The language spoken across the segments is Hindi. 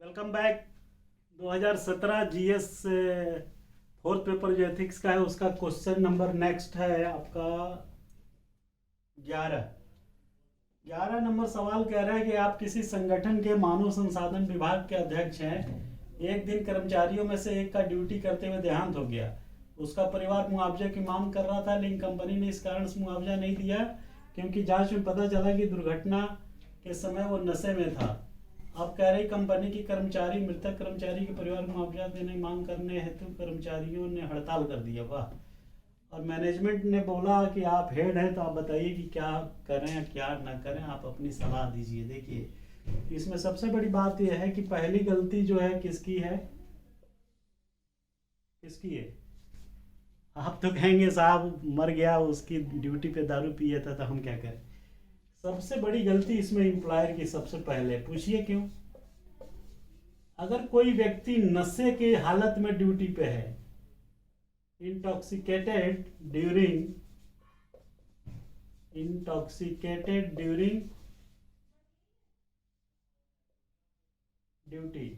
Welcome back. 2017 GS fourth paper जो एथिक्स का है उसका क्वेश्चन नंबर नेक्स्ट है आपका 11। 11 नंबर सवाल कह रहा है कि आप किसी संगठन के मानव संसाधन विभाग के अध्यक्ष हैं। एक दिन कर्मचारियों में से एक का ड्यूटी करते हुए देहांत हो गया। उसका परिवार मुआवजे की मांग कर रहा था, लेकिन कंपनी ने इस कारण से मुआवजा नहीं दिया क्योंकि जांच में पता चला कि दुर्घटना के समय वो नशे में था। अब कह रही कंपनी की कर्मचारी मृतक कर्मचारी के परिवार को मुआवजा देने की मांग करने हेतु कर्मचारियों ने हड़ताल कर दिया। वाह। और मैनेजमेंट ने बोला कि आप हेड हैं तो आप बताइए कि क्या करें क्या ना करें, आप अपनी सलाह दीजिए। देखिए इसमें सबसे बड़ी बात यह है कि पहली गलती जो है किसकी है, किसकी है। आप तो कहेंगे साहब मर गया, उसकी ड्यूटी पे दारू पिया था तो हम क्या करें। सबसे बड़ी गलती इसमें एम्प्लॉयर की सबसे पहले, पूछिए क्यों। अगर कोई व्यक्ति नशे की हालत में ड्यूटी पे है, इंटॉक्सिकेटेड ड्यूरिंग ड्यूटी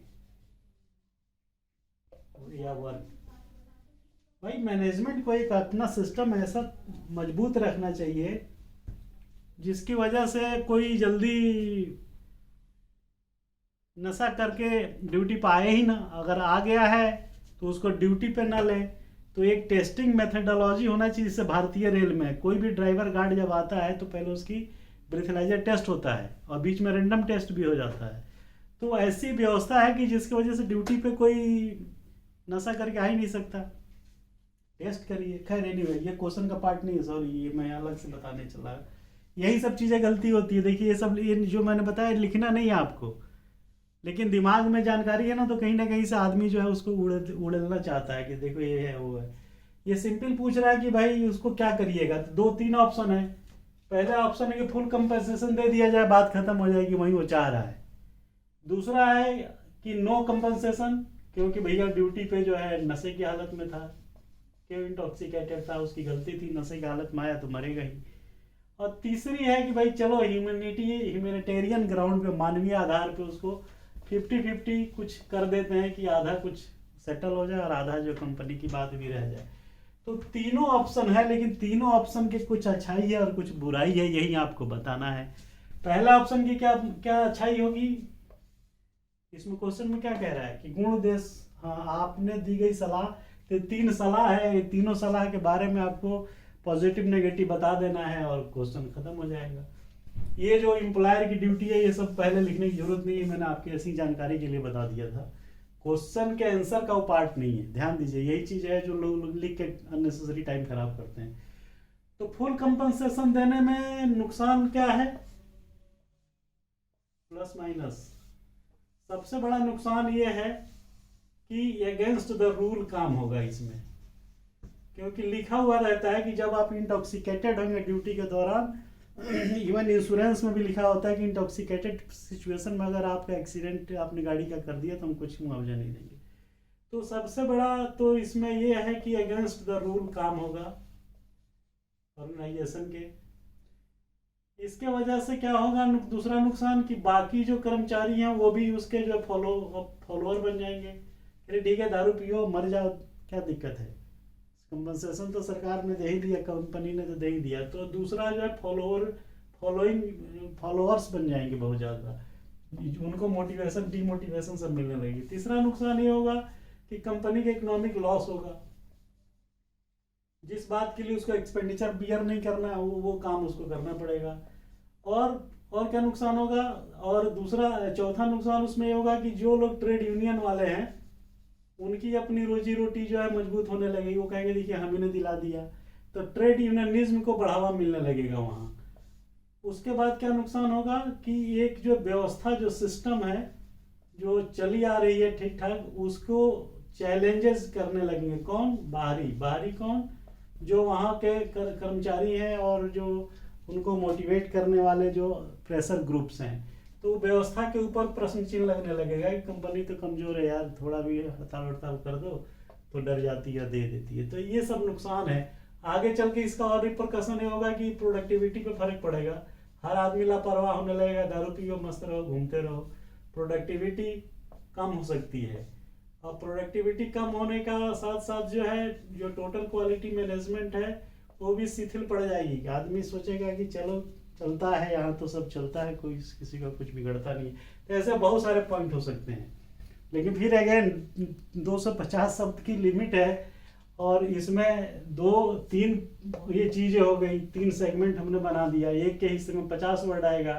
या वर्क, भाई मैनेजमेंट को एक अपना सिस्टम ऐसा मजबूत रखना चाहिए जिसकी वजह से कोई जल्दी नशा करके ड्यूटी पे आए ही ना। अगर आ गया है तो उसको ड्यूटी पे ना ले। तो एक टेस्टिंग मेथडोलॉजी होना चाहिए। जैसे भारतीय रेल में कोई भी ड्राइवर गार्ड जब आता है तो पहले उसकी ब्रीथलाइजर टेस्ट होता है और बीच में रेंडम टेस्ट भी हो जाता है। तो ऐसी व्यवस्था है कि जिसकी वजह से ड्यूटी पे कोई नशा करके आ ही नहीं सकता। टेस्ट करिए। खैर एनीवे ये क्वेश्चन का पार्ट नहीं है, सॉरी, ये मैं अलग से बताने चला। यही सब चीज़ें गलती होती है। देखिए ये सब जो मैंने बताया लिखना नहीं है आपको, लेकिन दिमाग में जानकारी है ना कहीं से आदमी जो है उसको उड़ेलना चाहता है कि देखो ये है वो है। ये सिंपल पूछ रहा है कि भाई उसको क्या करिएगा। तो दो तीन ऑप्शन है। पहला ऑप्शन है कि फुल कंपनसेशन दे दिया जाए, बात खत्म हो जाएगी, वही वो चाह रहा है। दूसरा है कि नो कंपनसेशन, क्योंकि भैया ड्यूटी पे जो है नशे की हालत में था, क्यों इंटॉक्सिकेटेड था, उसकी गलती थी, नशे की हालत में आया तो मरेगा ही। और तीसरी है कि भाई चलो ह्यूमैनिटेरियन ग्राउंड पे, मानवीय आधार पे उसको 50-50 कुछ कर देते हैं कि आधा कुछ सेटल हो जाए और आधा जो कंपनी की बात भी रह जाए। तो तीनों ऑप्शन है, लेकिन तीनों ऑप्शन के कुछ अच्छाई है और कुछ बुराई है, यही आपको बताना है। पहला ऑप्शन की क्या क्या अच्छाई होगी, इसमें क्वेश्चन में क्या कह रहा है कि गुण उद्देश्य। हाँ, आपने दी गई सलाह, तो तीन सलाह है, तीनों सलाह के बारे में आपको पॉजिटिव नेगेटिव बता देना है और क्वेश्चन खत्म हो जाएगा। ये जो एम्प्लॉयर की ड्यूटी है ये सब पहले लिखने की जरूरत नहीं है, मैंने आपकी ऐसी जानकारी के लिए बता दिया था। क्वेश्चन के आंसर का वो पार्ट नहीं है, ध्यान दीजिए। यही चीज है जो लोग लिख के अननेसेसरी टाइम खराब करते हैं। तो फुल कंपनसेशन देने में नुकसान क्या है, प्लस माइनस। सबसे बड़ा नुकसान ये है कि अगेंस्ट द रूल काम होगा इसमें, क्योंकि लिखा हुआ रहता है कि जब आप इंटॉक्सिकेटेड होंगे ड्यूटी के दौरान, इवन इंश्योरेंस में भी लिखा होता है कि इंटॉक्सिकेटेड सिचुएशन में अगर आपका एक्सीडेंट आपने गाड़ी का कर दिया तो हम कुछ मुआवजा नहीं देंगे। तो सबसे बड़ा तो इसमें यह है कि अगेंस्ट द रूल काम होगा ऑर्गेनाइजेशन के। इसके वजह से क्या होगा, दूसरा नुकसान कि बाकी जो कर्मचारी हैं वो भी उसके जो फॉलोअर बन जाएंगे। अरे ठीक है दारू पियो मर जाओ, क्या दिक्कत है, कंपनसेशन तो सरकार ने दे ही दिया, कंपनी ने तो दे ही दिया। तो दूसरा जो है फॉलोअर्स बन जाएंगे बहुत ज़्यादा, उनको मोटिवेशन डीमोटिवेशन सब मिलने लगेगी। तीसरा नुकसान ये होगा कि कंपनी का इकोनॉमिक लॉस होगा। जिस बात के लिए उसको एक्सपेंडिचर बियर नहीं करना है वो काम उसको करना पड़ेगा। और क्या नुकसान होगा, और चौथा नुकसान उसमें ये होगा कि जो लोग ट्रेड यूनियन वाले हैं उनकी अपनी रोजी रोटी जो है मजबूत होने लगेगी। वो कहेंगे देखिए हम इन्हें दिला दिया, तो ट्रेड यूनियनिज्म को बढ़ावा मिलने लगेगा वहाँ। उसके बाद क्या नुकसान होगा कि एक जो व्यवस्था जो सिस्टम है जो चली आ रही है ठीक ठाक, उसको चैलेंजेस करने लगेंगे। कौन, बाहरी कौन, जो वहाँ के कर्मचारी हैं और जो उनको मोटिवेट करने वाले जो प्रेशर ग्रुप्स हैं। तो व्यवस्था के ऊपर प्रश्न चिन्ह लगने लगेगा कि कंपनी तो कमजोर है यार, थोड़ा भी हड़ताल कर दो तो डर जाती है, दे देती है। तो ये सब नुकसान है। आगे चल के इसका और रिपरकशन ये होगा कि प्रोडक्टिविटी पे फर्क पड़ेगा। हर आदमी लापरवाह होने लगेगा, दारू पियो मस्त रहो घूमते रहो, प्रोडक्टिविटी कम हो सकती है। और प्रोडक्टिविटी कम होने का साथ साथ जो है, जो टोटल क्वालिटी मैनेजमेंट है वो भी शिथिल पड़ जाएगी। कि आदमी सोचेगा कि चलो चलता है, यहाँ तो सब चलता है, कोई किसी का कुछ बिगड़ता नहीं है। तो ऐसे बहुत सारे पॉइंट हो सकते हैं। लेकिन फिर अगेन 250 शब्द की लिमिट है, और इसमें 2-3 ये चीज़ें हो गई, 3 सेगमेंट हमने बना दिया। एक के हिस्से में 50 वर्ड आएगा,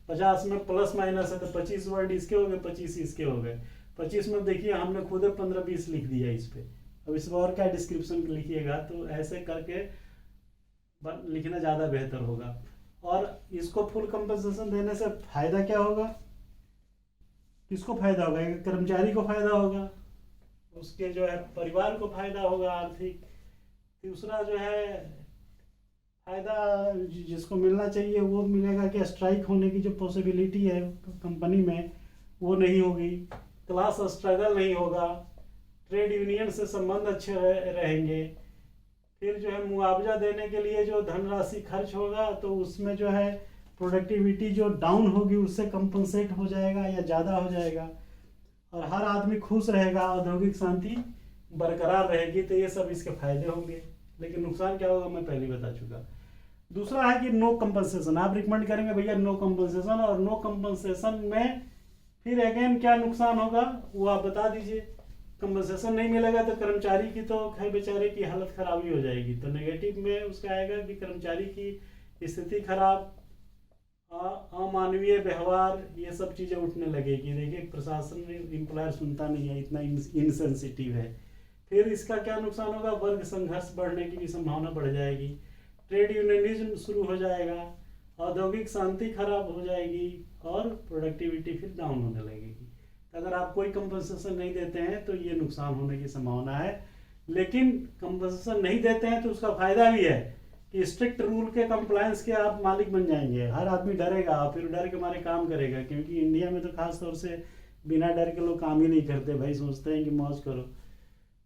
50 में प्लस माइनस है तो 25 वर्ड इसके हो गए, 25 इसके हो गए। 25 में देखिए हमने खुद 15-20 लिख दिया इस पे। अब इसमें और क्या डिस्क्रिप्शन लिखिएगा, तो ऐसे करके लिखना ज़्यादा बेहतर होगा। और इसको फुल कंपनसेशन देने से फायदा क्या होगा, किसको फायदा होगा? एक कर्मचारी को फायदा होगा, उसके जो है परिवार को फायदा होगा आर्थिक। दूसरा जो है फायदा जिसको मिलना चाहिए वो मिलेगा कि स्ट्राइक होने की जो पॉसिबिलिटी है कंपनी में वो नहीं होगी, क्लास स्ट्रगल नहीं होगा, ट्रेड यूनियन से संबंध अच्छे रहेंगे। फिर जो है मुआवजा देने के लिए जो धनराशि खर्च होगा तो उसमें जो है प्रोडक्टिविटी जो डाउन होगी उससे कंपनसेट हो जाएगा या ज़्यादा हो जाएगा, और हर आदमी खुश रहेगा, औद्योगिक शांति बरकरार रहेगी। तो ये सब इसके फायदे होंगे। लेकिन नुकसान क्या होगा मैं पहले ही बता चुका। दूसरा है कि नो कंपनसेशन, आप रिकमेंड करेंगे भैया नो कंपनसेशन, और नो कंपनसेशन में फिर अगेन क्या नुकसान होगा वो आप बता दीजिए। कंपनसेशन नहीं मिलेगा तो कर्मचारी की तो खैर बेचारे की हालत खराबी हो जाएगी। तो नेगेटिव में उसका आएगा कि कर्मचारी की स्थिति खराब, अमानवीय व्यवहार, ये सब चीज़ें उठने लगेगी। देखिए प्रशासन में एम्प्लॉयर सुनता नहीं है, इतना इनसेंसिटिव है। फिर इसका क्या नुकसान होगा, वर्ग संघर्ष बढ़ने की भी संभावना बढ़ जाएगी, ट्रेड यूनियनिज्म शुरू हो जाएगा, औद्योगिक शांति खराब हो जाएगी, और प्रोडक्टिविटी फिर डाउन होने लगेगी। अगर आप कोई कंपनसेशन नहीं देते हैं तो ये नुकसान होने की संभावना है। लेकिन कंपनसेशन नहीं देते हैं तो उसका फायदा भी है कि स्ट्रिक्ट रूल के कंप्लायंस के आप मालिक बन जाएंगे। हर आदमी डरेगा, फिर डर के मारे काम करेगा, क्योंकि इंडिया में तो खास तौर से बिना डर के लोग काम ही नहीं करते भाई, सोचते हैं कि मौज करो।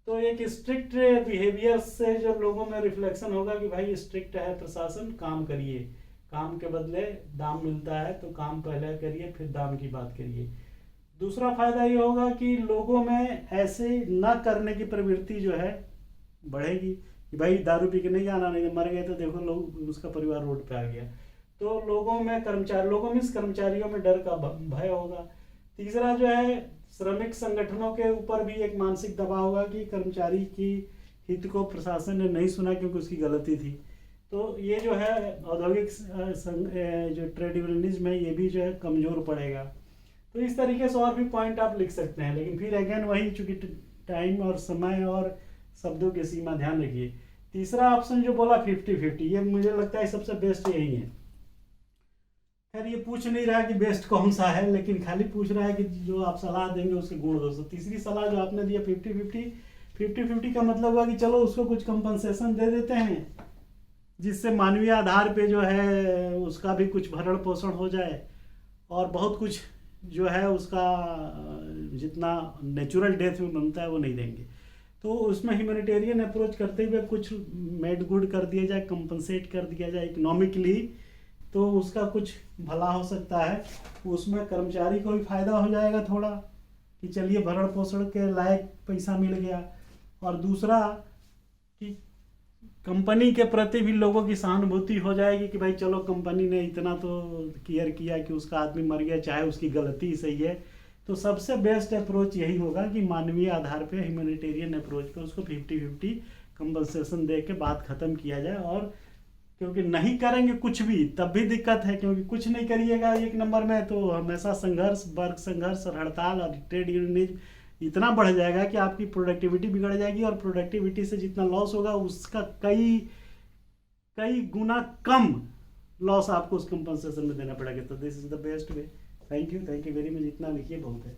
तो एक स्ट्रिक्ट बिहेवियर से जो लोगों में रिफ्लेक्शन होगा कि भाई स्ट्रिक्ट है प्रशासन, काम करिए, काम के बदले दाम मिलता है तो काम पहले करिए फिर दाम की बात करिए। दूसरा फायदा ये होगा कि लोगों में ऐसे न करने की प्रवृत्ति जो है बढ़ेगी कि भाई दारू पी के नहीं आना, नहीं मर गए तो देखो लोग, उसका परिवार रोड पे आ गया। तो लोगों में कर्मचारियों में डर का भय होगा। तीसरा जो है श्रमिक संगठनों के ऊपर भी एक मानसिक दबाव होगा कि कर्मचारी की हित को प्रशासन ने नहीं सुना क्योंकि उसकी गलती थी। तो ये जो है औद्योगिक जो ट्रेड यूनियनिज्म है ये भी जो है कमजोर पड़ेगा। तो इस तरीके से और भी पॉइंट आप लिख सकते हैं। लेकिन फिर अगेन वही, चूंकि टाइम और समय और शब्दों की सीमा ध्यान रखिए। तीसरा ऑप्शन जो बोला 50-50, ये मुझे लगता है सबसे बेस्ट यही है। खैर ये पूछ नहीं रहा कि बेस्ट कौन सा है, लेकिन खाली पूछ रहा है कि जो आप सलाह देंगे उसके गुण दोस्तों। तीसरी सलाह जो आपने दिया 50-50 का मतलब हुआ कि चलो उसको कुछ कंपनसेशन दे देते हैं जिससे मानवीय आधार पे जो है उसका भी कुछ भरण पोषण हो जाए, और बहुत कुछ जो है उसका जितना नेचुरल डेथ में बनता है वो नहीं देंगे। तो उसमें ह्यूमैनिटेरियन अप्रोच करते हुए कुछ मेड गुड कर दिया जाए, कंपनसेट कर दिया जाए इकोनॉमिकली, तो उसका कुछ भला हो सकता है। उसमें कर्मचारी को भी फायदा हो जाएगा थोड़ा कि चलिए भरण पोषण के लायक पैसा मिल गया, और दूसरा कि कंपनी के प्रति भी लोगों की सहानुभूति हो जाएगी कि भाई चलो कंपनी ने इतना तो केयर किया कि उसका आदमी मर गया, चाहे उसकी गलती सही है। तो सबसे बेस्ट अप्रोच यही होगा कि मानवीय आधार पे, ह्यूमैनिटेरियन अप्रोच पे उसको 50-50 कंपनसेशन दे के बात खत्म किया जाए। और क्योंकि नहीं करेंगे कुछ भी तब भी दिक्कत है, क्योंकि कुछ नहीं करिएगा एक नंबर में तो हमेशा संघर्ष, वर्ग संघर्ष और हड़ताल और ट्रेड यूनियनिज्म इतना बढ़ जाएगा कि आपकी प्रोडक्टिविटी बिगड़ जाएगी, और प्रोडक्टिविटी से जितना लॉस होगा उसका कई गुना कम लॉस आपको उस कंपनसेशन में देना पड़ेगा। तो this is the best way. Thank you very much. इतना लिखिए बहुत है।